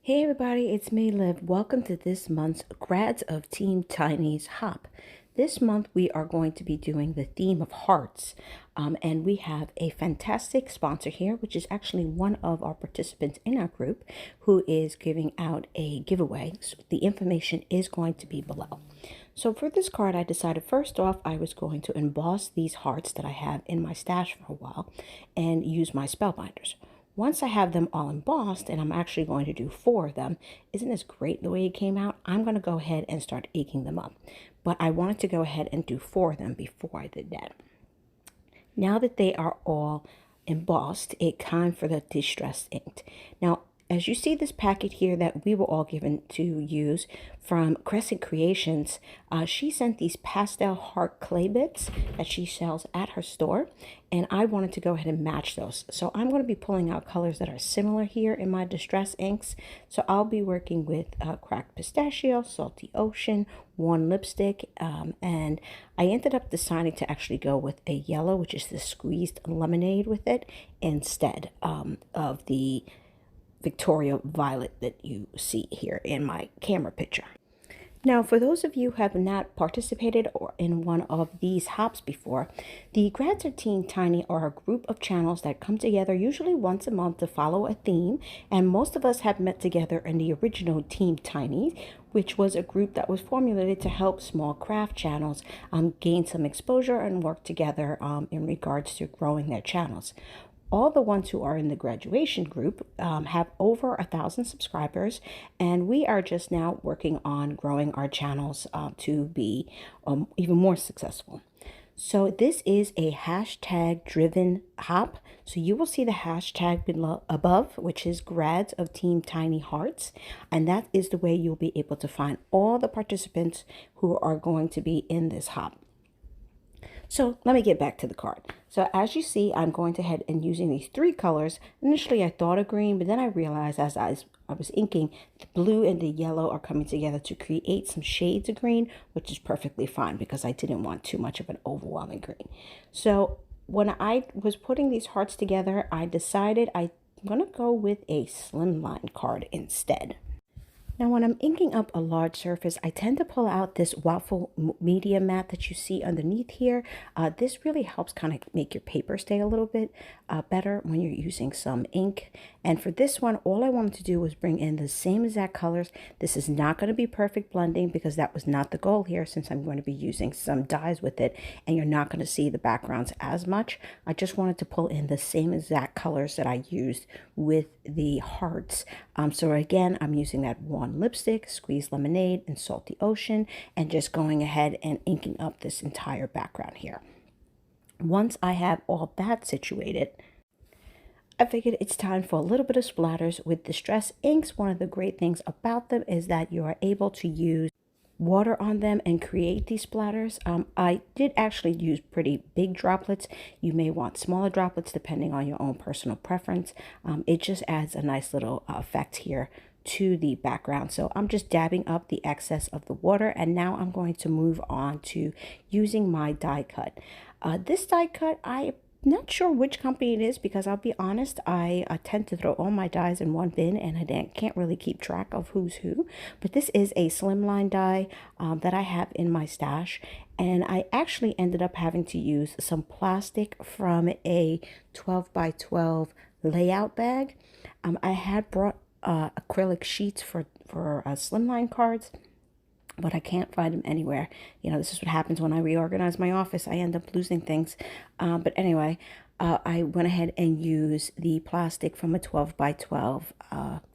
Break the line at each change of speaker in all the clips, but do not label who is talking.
Hey everybody, it's me, Liv. Welcome to this month's Grads of Team Tiny's Hop. This month we are going to be doing the theme of hearts, and we have a fantastic sponsor here, which is actually one of our participants in our group who is giving out a giveaway. So the information is going to be below. So for this card, I decided first off I was going to emboss these hearts that I have in my stash for a while and use my spellbinders. Once I have them all embossed, and I'm actually going to do 4 of them, isn't this great the way it came out? I'm going to go ahead and start inking them up. But I wanted to go ahead and do 4 of them before I did that. Now that they are all embossed, it's time for the distress inked. Now, as you see this packet here that we were all given to use from Crescent Creations, she sent these pastel heart clay bits that she sells at her store, and I wanted to go ahead and match those. So I'm going to be pulling out colors that are similar here in my distress inks. So I'll be working with Cracked Pistachio, Salty Ocean, One Lipstick, and I ended up deciding to actually go with a yellow, which is the Squeezed Lemonade with it, instead of the Victoria Violet that you see here in my camera picture. Now, for those of you who have not participated or in one of these hops before, the Grads of Team Tiny are a group of channels that come together usually once a month to follow a theme, and most of us have met together in the original Team Tiny, which was a group that was formulated to help small craft channels gain some exposure and work together in regards to growing their channels. All the ones who are in the graduation group have over 1,000 subscribers, and we are just now working on growing our channels to be even more successful. So this is a hashtag driven hop. So you will see the hashtag below above, which is Grads of Team Tiny Hearts, and that is the way you'll be able to find all the participants who are going to be in this hop. So let me get back to the card. So as you see, I'm going ahead and using these 3 colors. Initially, I thought of green, but then I realized as I was inking, the blue and the yellow are coming together to create some shades of green, which is perfectly fine because I didn't want too much of an overwhelming green. So when I was putting these hearts together, I decided I'm going to go with a slimline card instead. Now, when I'm inking up a large surface, I tend to pull out this waffle media mat that you see underneath here. This really helps kind of make your paper stay a little bit better when you're using some ink. And for this one, all I wanted to do was bring in the same exact colors. This is not going to be perfect blending because that was not the goal here, since I'm going to be using some dyes with it and you're not going to see the backgrounds as much. I just wanted to pull in the same exact colors that I used with the hearts. So again, I'm using that One Lipstick, Squeezed Lemonade, and Salty Ocean, and just going ahead and inking up this entire background here. Once I have all that situated, I figured it's time for a little bit of splatters with Distress inks. One of the great things about them is that you are able to use water on them and create these splatters. I did actually use pretty big droplets. You may want smaller droplets depending on your own personal preference. It just adds a nice little effect here to the background. So I'm just dabbing up the excess of the water, and now I'm going to move on to using my die cut. This die cut, I'm not sure which company it is because I'll be honest, I tend to throw all my dies in one bin and I can't really keep track of who's who. But this is a slimline die that I have in my stash, and I actually ended up having to use some plastic from a 12 by 12 layout bag. I had brought acrylic sheets for slimline cards, but I can't find them anywhere. You know, this is what happens when I reorganize my office. I end up losing things. But anyway, I went ahead and used the plastic from a 12 by 12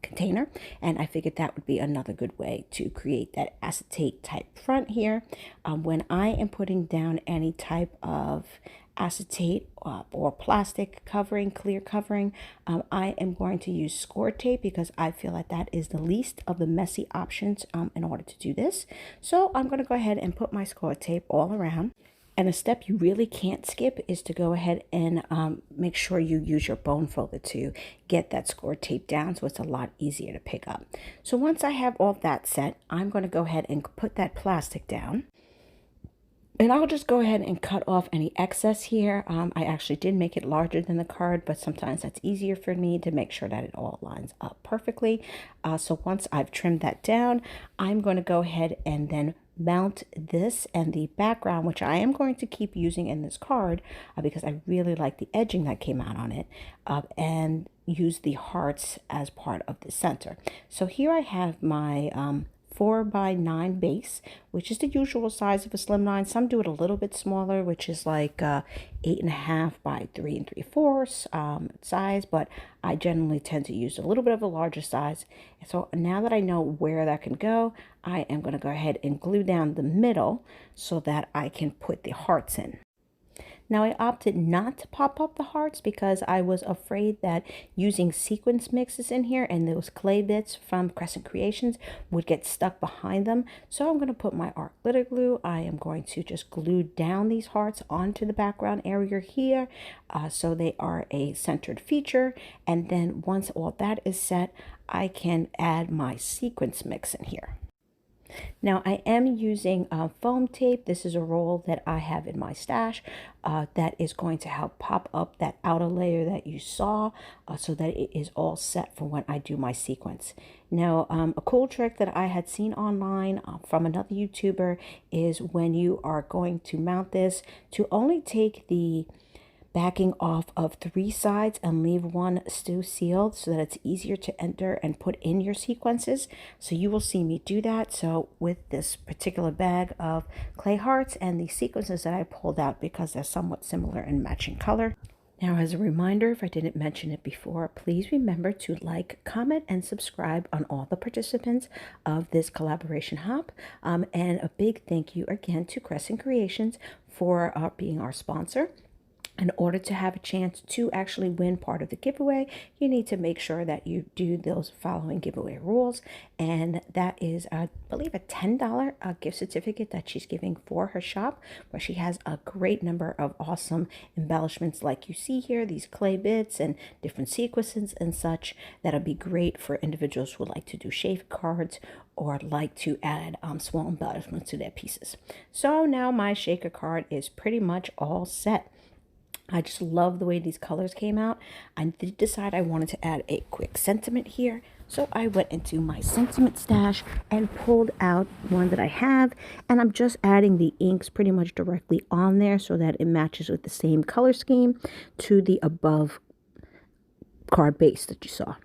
container, and I figured that would be another good way to create that acetate type front here. When I am putting down any type of acetate or plastic covering, clear covering, I am going to use score tape because I feel like that is the least of the messy options in order to do this. So I'm going to go ahead and put my score tape all around. And a step you really can't skip is to go ahead and make sure you use your bone folder to get that score tape down, so it's a lot easier to pick up. So once I have all that set, I'm going to go ahead and put that plastic down. And I'll just go ahead and cut off any excess here. I actually did make it larger than the card, but sometimes that's easier for me to make sure that it all lines up perfectly. So once I've trimmed that down, I'm going to go ahead and then mount this and the background, which I am going to keep using in this card because I really like the edging that came out on it, and use the hearts as part of the center. So here I have my 4x9 base, which is the usual size of a slimline. Some do it a little bit smaller, which is like 8.5 by 3 3/4 size, but I generally tend to use a little bit of a larger size. So now that I know where that can go, I am going to go ahead and glue down the middle so that I can put the hearts in. Now I opted not to pop up the hearts because I was afraid that using sequence mixes in here and those clay bits from Crescent Creations would get stuck behind them. So I'm going to put my art glitter glue. I am going to just glue down these hearts onto the background area here, so they are a centered feature. And then once all that is set, I can add my sequence mix in here. Now I am using foam tape. This is a roll that I have in my stash that is going to help pop up that outer layer that you saw, so that it is all set for when I do my sequence. Now a cool trick that I had seen online from another YouTuber is when you are going to mount this, to only take the backing off of 3 sides and leave one still sealed so that it's easier to enter and put in your sequences. So you will see me do that. So with this particular bag of clay hearts and the sequences that I pulled out, because they're somewhat similar in matching color. Now, as a reminder, if I didn't mention it before, please remember to like, comment, and subscribe on all the participants of this collaboration hop. And a big thank you again to Crescent Creations for being our sponsor. In order to have a chance to actually win part of the giveaway, you need to make sure that you do those following giveaway rules. And that is, I believe, a $10 gift certificate that she's giving for her shop, where she has a great number of awesome embellishments like you see here, these clay bits and different sequences and such, that'll be great for individuals who like to do shaved cards or like to add small embellishments to their pieces. So now my shaker card is pretty much all set. I just love the way these colors came out. I did decide I wanted to add a quick sentiment here. So I went into my sentiment stash and pulled out one that I have. And I'm just adding the inks pretty much directly on there so that it matches with the same color scheme to the above card base that you saw.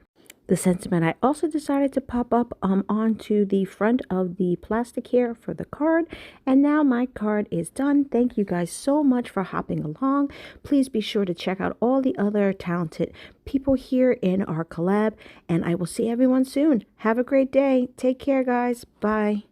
The sentiment I also decided to pop up onto the front of the plastic here for the card. And now my card is done. Thank you guys so much for hopping along. Please be sure to check out all the other talented people here in our collab. And I will see everyone soon. Have a great day. Take care, guys. Bye.